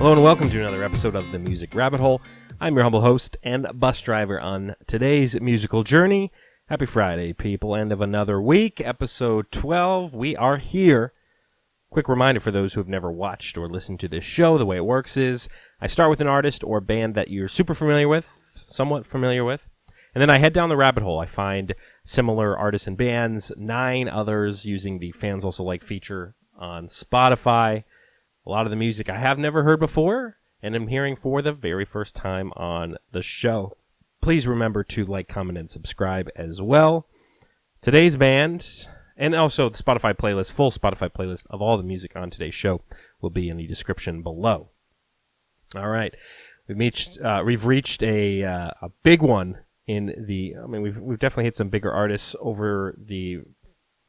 Hello and welcome to another episode of The Music Rabbit Hole. I'm your humble host and bus driver on today's musical journey. Happy Friday, people. End of another week, episode 12. We are here. Quick reminder for those who have never watched or listened to this show, the way it works is I start with an artist or band that you're super familiar with, somewhat familiar with, and then I head down the rabbit hole. I find similar artists and bands, 9 others using the Fans Also Like feature on Spotify. A lot of the music I have never heard before, and I'm hearing for the very first time on the show. Please remember to like, comment, and subscribe as well. Today's band, and also the Spotify playlist, full Spotify playlist of all the music on today's show will be in the description below. All right, we've reached a big one in the. I mean, we've definitely hit some bigger artists over the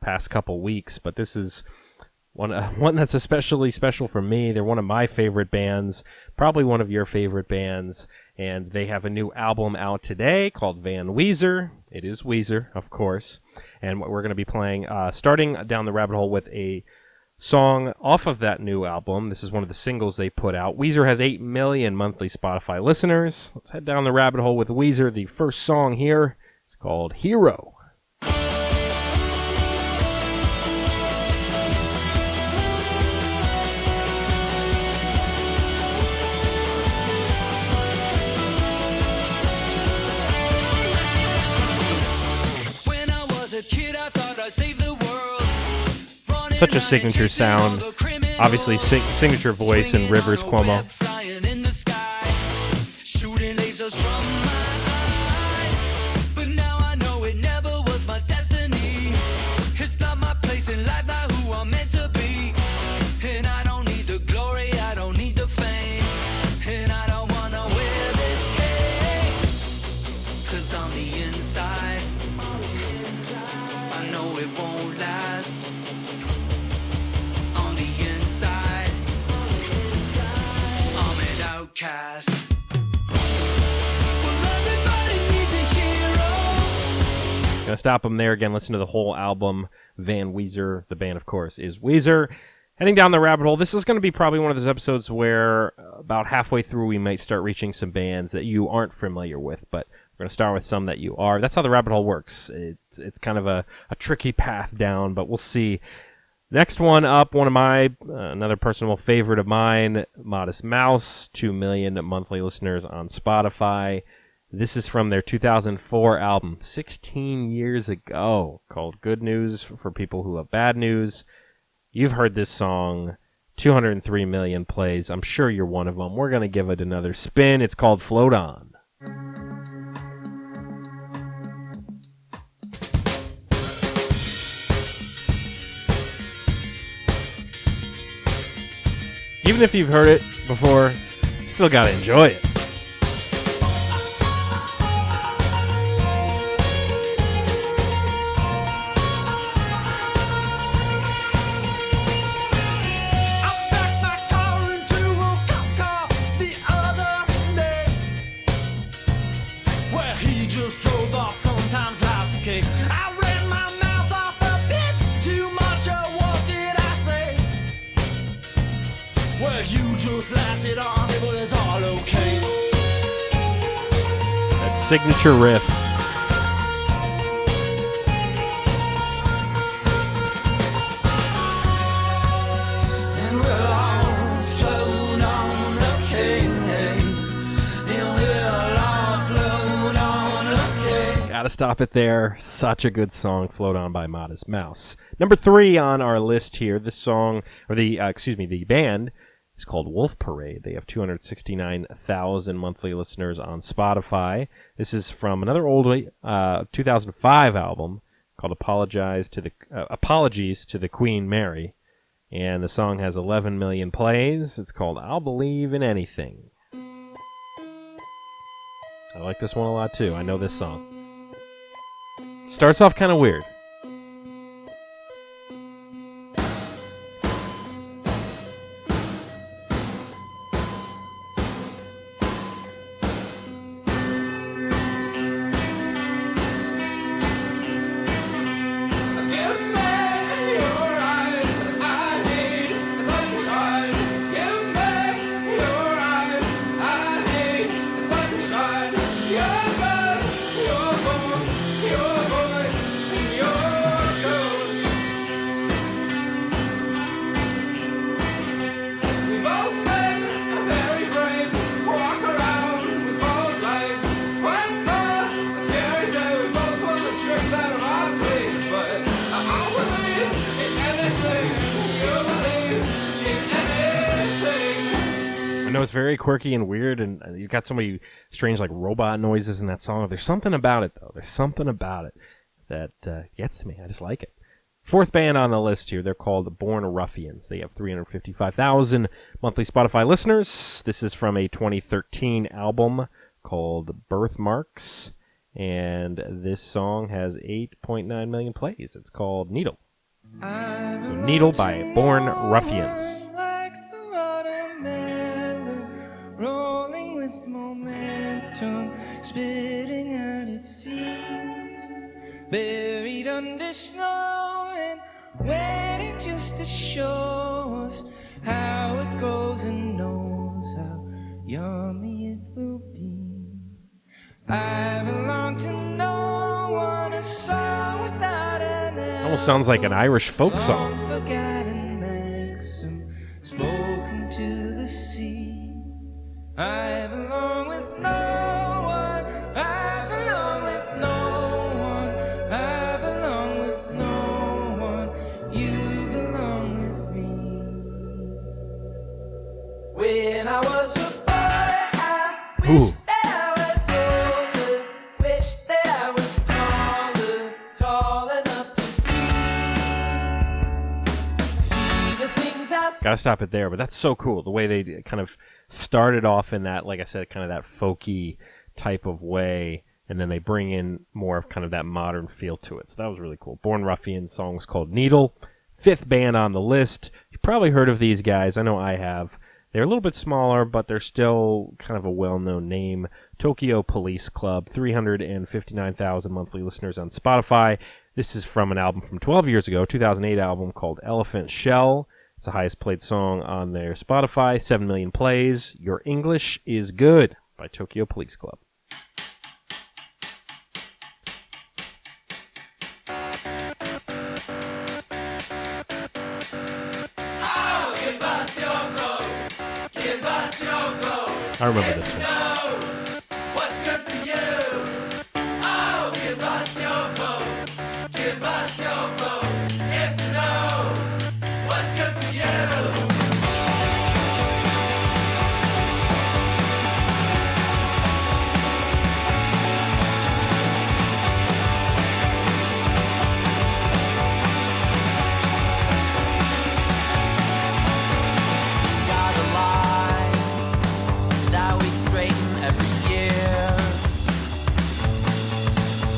past couple weeks, but this is one that's especially special for me. They're one of my favorite bands, probably one of your favorite bands, and they have a new album out today called Weezer. It is Weezer, of course, and we're going to be playing, starting down the rabbit hole with a song off of that new album. This is one of the singles they put out. Weezer has 8 million monthly Spotify listeners. Let's head down the rabbit hole with Weezer. The first song here is called Hero. Such a signature sound. Obviously, signature voice in Rivers Cuomo. Gonna stop them there again. Listen to the whole album. Weezer, the band, of course, is Weezer. Heading down the rabbit hole. This is going to be probably one of those episodes where about halfway through we might start reaching some bands that you aren't familiar with, but we're going to start with some that you are. That's how the rabbit hole works. It's kind of a tricky path down, but we'll see. Next one up, one of my, another personal favorite of mine, Modest Mouse, 2 million monthly listeners on Spotify. This is from their 2004 album, 16 years ago, called Good News for People Who Have Bad News. You've heard this song, 203 million plays. I'm sure you're one of them. We're going to give it another spin. It's called Float On. Even if you've heard it before, you still got to enjoy it. That signature riff. Gotta stop it there. Such a good song, Float On by Modest Mouse. Number 3 on our list here, this song, or the band, is called Wolf Parade. They have 269,000 monthly listeners on Spotify. This is from another old 2005 album called Apologies to the Queen Mary. And the song has 11 million plays. It's called I'll Believe in Anything. I like this one a lot too. I know this song. Starts off kind of weird. Give me your know it's very quirky and weird, and you've got so many strange like robot noises in that song. There's something about it, though. There's something about it that gets to me. I just like it. Fourth band on the list here, they're called Born Ruffians. They have 355,000 monthly Spotify listeners. This is from a 2013 album called Birthmarks, and this song has 8.9 million plays. It's called Needle. So Needle by Born Ruffians. Like the watermelon, rolling with momentum, spitting out its seeds, buried under snow and waiting just to show us how it grows and knows how yummy it will be. I belong to no one, a song without an end. Almost sounds like an Irish folk song. Forgotten maxim spoken to the sea. I belong with no one. I belong with no one. I belong with no one. You belong with me. When I was a boy, I Ooh. wished that I was older. Wished that I was taller, tall enough to see the things I saw. Gotta stop it there, but that's so cool. The way they kind of started off in that, like I said, kind of that folky type of way, and then they bring in more of kind of that modern feel to it. So that was really cool. Born Ruffians, song was called Needle. Fifth band on the list. You've probably heard of these guys. I know I have. They're a little bit smaller, but they're still kind of a well-known name. Tokyo Police Club, 359,000 monthly listeners on Spotify. This is from an album from 12 years ago, 2008 album called Elephant Shell. It's the highest played song on their Spotify, 7 million plays. Your English is Good by Tokyo Police Club. Oh, give us your gold. Give us your gold. I remember this one. Know what's good for you. Oh, give us your gold. Give us your gold. If you know what's good for you. These are the lines that we straighten every year,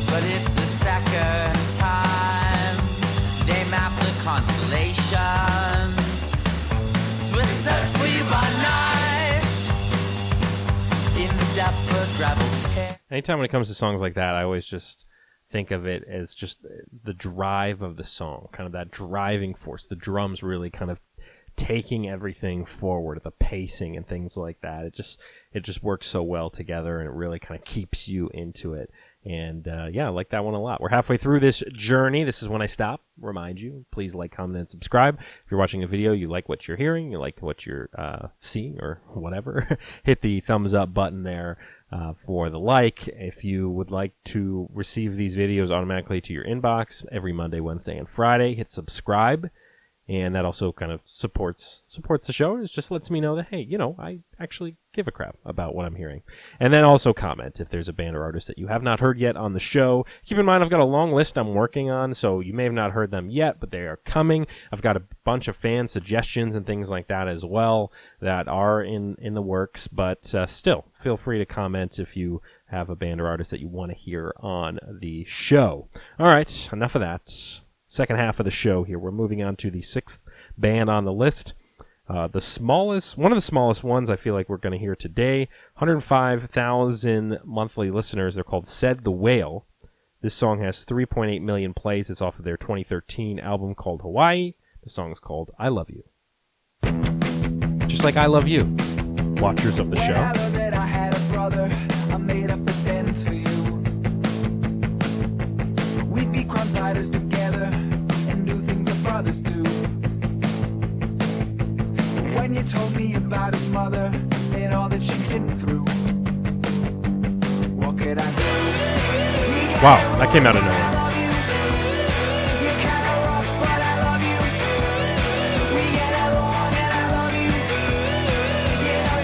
but it's the second time they map the constellations. So we search for you by night in the depth of gravel pit. Anytime when it comes to songs like that, I always just think of it as just the drive of the song, kind of that driving force. The drums really kind of taking everything forward, the pacing and things like that. It just works so well together, and it really kind of keeps you into it. And yeah, I like that one a lot. We're halfway through this journey. This is when I stop. Remind you, please like, comment, and subscribe. If you're watching a video, you like what you're hearing, you like what you're seeing, or whatever, hit the thumbs up button there for the like. If you would like to receive these videos automatically to your inbox every Monday, Wednesday, and Friday, hit subscribe. And that also kind of supports the show. It just lets me know that, hey, you know, I actually give a crap about what I'm hearing. And then also comment if there's a band or artist that you have not heard yet on the show. Keep in mind, I've got a long list I'm working on, so you may have not heard them yet, but they are coming. I've got a bunch of fan suggestions and things like that as well that are in the works. But still, feel free to comment if you have a band or artist that you want to hear on the show. All right, enough of that. Second half of the show here. We're moving on to the sixth band on the list. One of the smallest ones I feel like we're going to hear today. 105,000 monthly listeners. They're called Said the Whale. This song has 3.8 million plays. It's off of their 2013 album called Hawaii. The song is called I Love You. Just like I love you, watchers of the show. I know that I had a brother, I made up a dance for you. We'd be crime fighters together and do things that brothers do. When you told me about his mother and all that she'd been through, what could I do? Wow, that came out of nowhere. You're kinda rough, but I love you. We get along and I love you. You know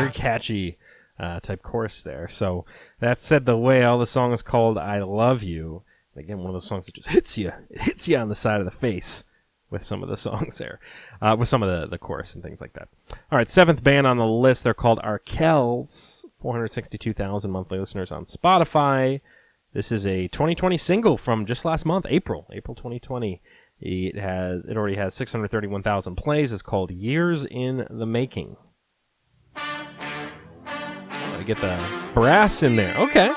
very catchy type chorus there. So that said, the way all the song is called I Love You. Again, one of those songs that just hits you. It hits you on the side of the face with some of the songs there, with some of the chorus and things like that. All right, seventh band on the list. They're called Arkells. 462,000 monthly listeners on Spotify. This is a 2020 single from just last month, April 2020. It already has 631,000 plays. It's called Years in the Making. Gotta get the brass in there. Okay.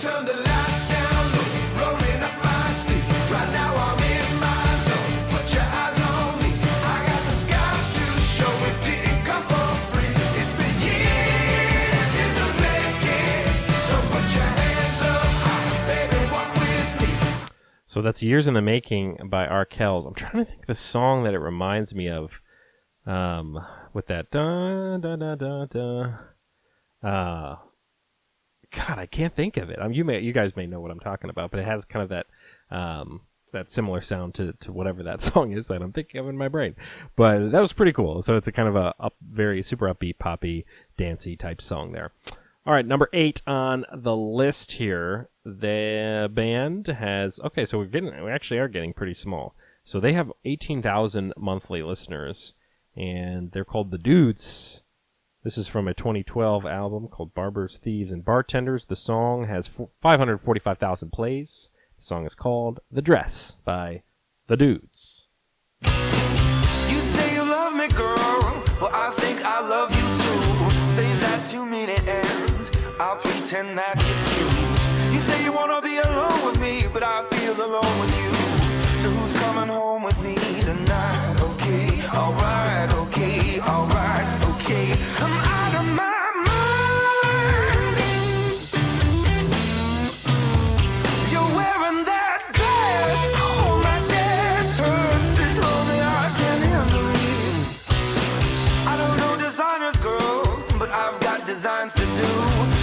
Turn the lights down low, rolling up my sleeve. Right now I'm in my zone. Put your eyes on me. I got the scars to show. It didn't come for free. It's been years in the making. So put your hands up high, baby, walk with me. So that's Years in the Making by Arkells. I'm trying to think of the song that it reminds me of. With that da da da da da. God, I can't think of it. You guys may know what I'm talking about, but it has kind of that similar sound to whatever that song is that I'm thinking of in my brain. But that was pretty cool. So it's a kind of a very super upbeat, poppy, dancey type song there. All right, number 8 on the list here. The band has so we actually are getting pretty small. So they have 18,000 monthly listeners, and they're called The Dudes. This is from a 2012 album called Barbers, Thieves, and Bartenders. The song has 545,000 plays. The song is called The Dress by The Dudes. You say you love me, girl. Well, I think I love you too. Say that you mean it, and I'll pretend that it's true. You say you wanna be alone with me, but I feel alone with you. So who's coming home with me tonight? Okay, alright, okay, alright, okay. I'm out of my mind. You're wearing that dress. Oh, my chest hurts. This lonely I can't handle it. I don't know designers, girl, but I've got designs to do.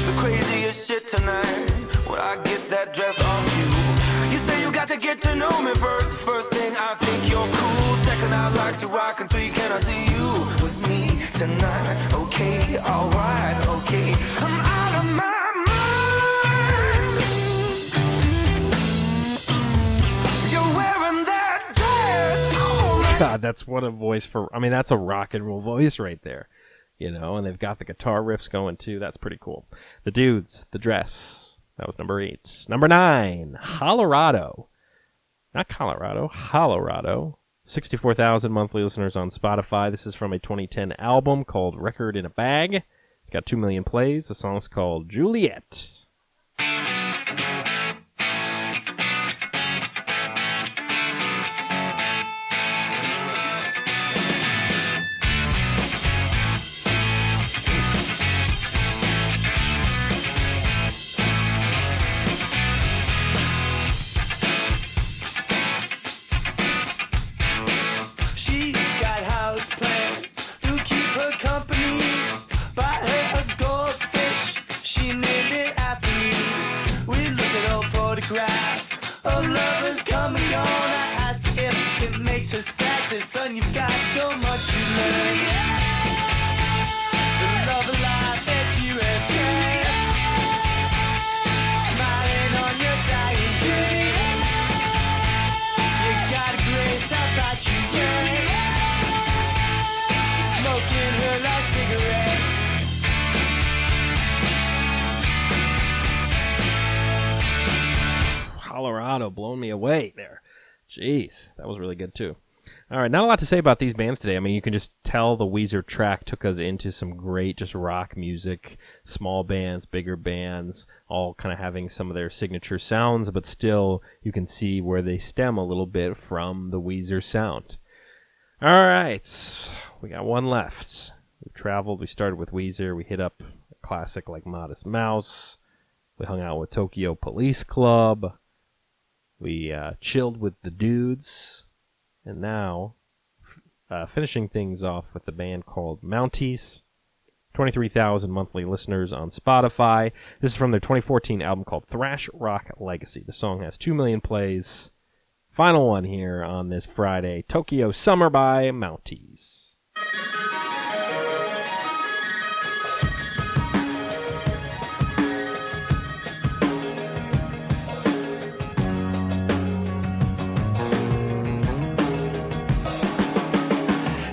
The craziest shit tonight when I get that dress off you. You say you got to get to know me first. First thing, I think you're cool. Second, I like to rock. And 3, can I see you with me tonight? Okay, alright, okay. I'm out of my mind. You're wearing that dress. Oh my God, that's what a voice that's a rock and roll voice right there. And they've got the guitar riffs going too. That's pretty cool. The Dudes, The Dress. That was number 8. Number 9, Colorado. Not Colorado, Colorado. 64,000 monthly listeners on Spotify. This is from a 2010 album called Record in a Bag. It's got 2 million plays. The song's called Juliet. Son, you've got so much to learn. The love of life that you have taken, smiling on your dying day. You got a grace about you, yeah. Smoking her last cigarette. Colorado blowing me away there. Jeez, that was really good too. All right, not a lot to say about these bands today. I mean, you can just tell the Weezer track took us into some great just rock music, small bands, bigger bands, all kind of having some of their signature sounds, but still you can see where they stem a little bit from the Weezer sound. All right, we got one left. We traveled, we started with Weezer, we hit up a classic like Modest Mouse, we hung out with Tokyo Police Club, we chilled with the Dudes, and now finishing things off with a band called Mounties. 23,000 monthly listeners on Spotify. This is from their 2014 album called Thrash Rock Legacy. The song has 2 million plays. Final one here on this Friday, Tokyo Summer by Mounties.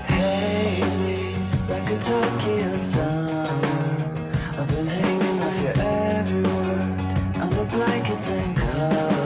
Hazy, like a Tokyo summer. I've been hanging off your every word under blankets and covers.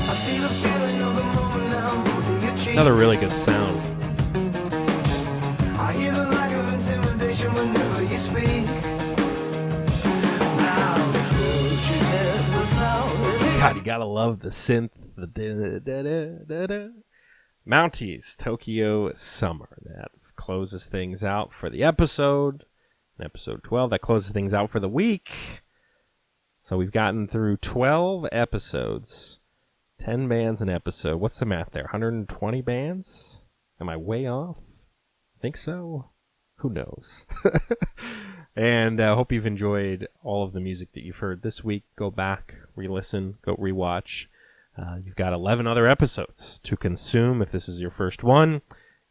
I see the feeling of the moment now, moving your cheeks. Another really good sound. I hear the lack of intimidation whenever you speak. Now, fugitive, the sound. God, you gotta love the synth. The da-da-da-da-da-da. Mounties, Tokyo Summer. That closes things out for the episode. Episode 12. That closes things out for the week. So we've gotten through 12 episodes. 10 bands an episode. What's the math there? 120 bands? Am I way off? Think so? Who knows? And I hope you've enjoyed all of the music that you've heard this week. Go back, re-listen, go rewatch. You've got 11 other episodes to consume if this is your first one.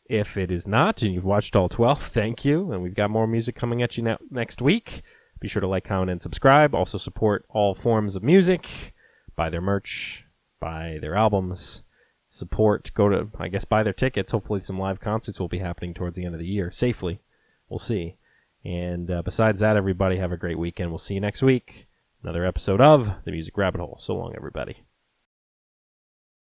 If it is not, and you've watched all 12, thank you. And we've got more music coming at you next week. Be sure to like, comment, and subscribe. Also support all forms of music. Buy their merch. Buy their albums. Support. Go to, I guess, buy their tickets. Hopefully some live concerts will be happening towards the end of the year. Safely. We'll see. And besides that, everybody have a great weekend. We'll see you next week. Another episode of The Music Rabbit Hole. So long, everybody.